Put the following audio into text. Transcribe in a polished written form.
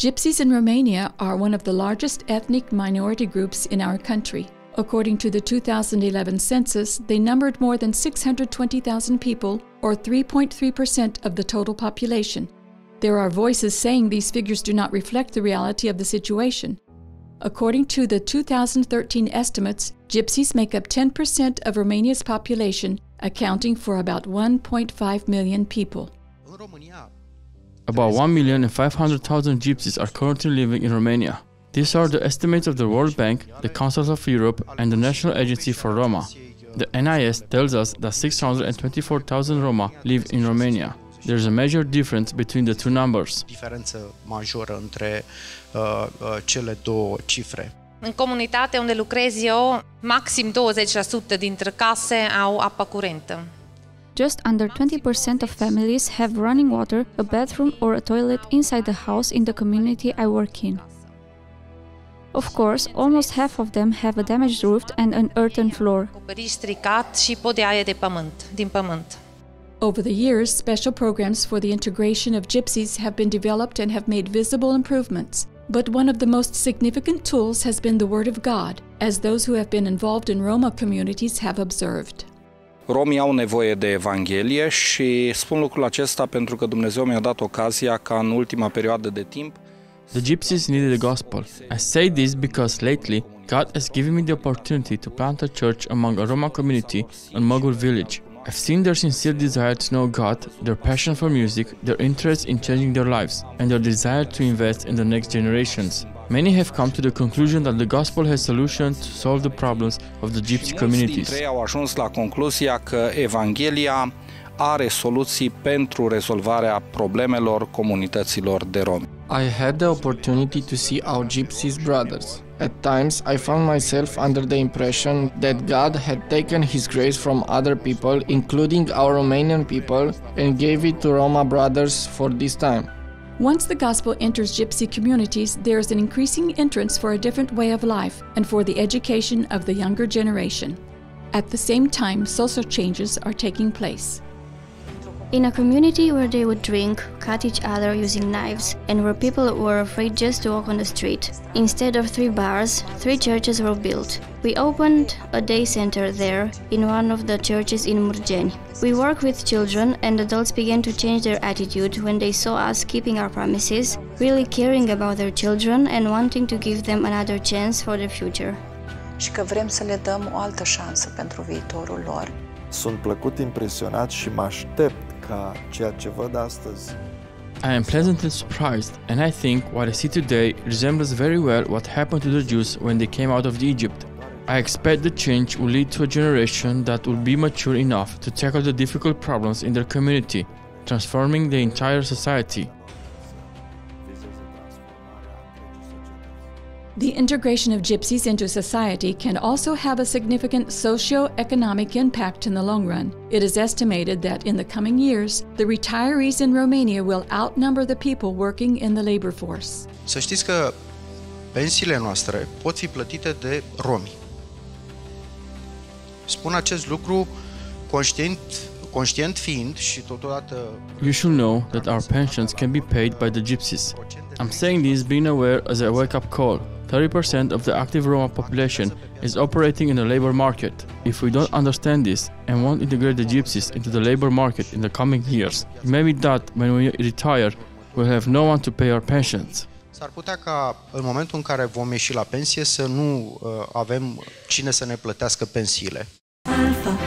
Gypsies in Romania are one of the largest ethnic minority groups in our country. According to the 2011 census, they numbered more than 620,000 people, or 3.3% of the total population. There are voices saying these figures do not reflect the reality of the situation. According to the 2013 estimates, Gypsies make up 10% of Romania's population, accounting for about 1.5 million people. About 1,500,000 Gypsies are currently living in Romania. These are the estimates of the World Bank, the Council of Europe, and the National Agency for Roma. The NIS tells us that 624,000 Roma live in Romania. There is a major difference between the two numbers. În comunitatea unde lucrez eu, maxim 20% dintre case au apă curentă. Just under 20% of families have running water, a bathroom or a toilet inside the house in the community I work in. Of course, almost half of them have a damaged roof and an earthen floor. Acoperiș stricat și pod de aie din pământ. Over the years, special programs for the integration of Gypsies have been developed and have made visible improvements. But one of the most significant tools has been the Word of God, as those who have been involved in Roma communities have observed. Romii au nevoie de Evanghelie și spun lucrul acesta pentru că Dumnezeu mi-a dat ocazia ca în ultima perioadă de timp. The Gypsies needed the gospel. I say this because lately, God has given me the opportunity to plant a church among a Roma community in Mogul village. I've seen their sincere desire to know God, their passion for music, their interest in changing their lives, and their desire to invest in the next generations. Many have come to the conclusion that the gospel has solutions to solve the problems of the Gypsy communities. Mulți dintre ei au ajuns la concluzia că Evanghelia are soluții pentru rezolvarea problemelor comunităților de romi. I had the opportunity to see our Gypsies brothers. At times, I found myself under the impression that God had taken His grace from other people, including our Romanian people, and gave it to Roma brothers for this time. Once the gospel enters Gypsy communities, there is an increasing interest for a different way of life and for the education of the younger generation. At the same time, social changes are taking place. In a community where they would drink, cut each other using knives, and where people were afraid just to walk on the street, instead of 3 bars, 3 churches were built. We opened a day center there, in one of the churches in Murgeni. We work with children, and adults began to change their attitude when they saw us keeping our promises, really caring about their children and wanting to give them another chance for their future. Și că vrem să le dăm o altă șansă pentru viitorul lor. Sunt plăcut impresionat și mă aștept ca ceea ce văd astăzi. I am pleasantly surprised, and I think what I see today resembles very well what happened to the Jews when they came out of Egypt. I expect the change will lead to a generation that will be mature enough to tackle the difficult problems in their community, transforming the entire society. The integration of Gypsies into society can also have a significant socio-economic impact in the long run. It is estimated that in the coming years, the retirees in Romania will outnumber the people working in the labor force. Să știți că pensiile noastre pot fi plătite de romi. Spun acest lucru conștient fiind și totodată... You should know that our pensions can be paid by the Gypsies. I'm saying this being aware as a wake-up call. 30% of the active Roma population is operating in the labor market. If we don't understand this and won't integrate the Gypsies into the labor market in the coming years, it may be that when we retire, we'll have no one to pay our pensions. S-ar putea ca în momentul în care vom ieși la pensie să nu avem cine să ne plătească pensiile. Alfa.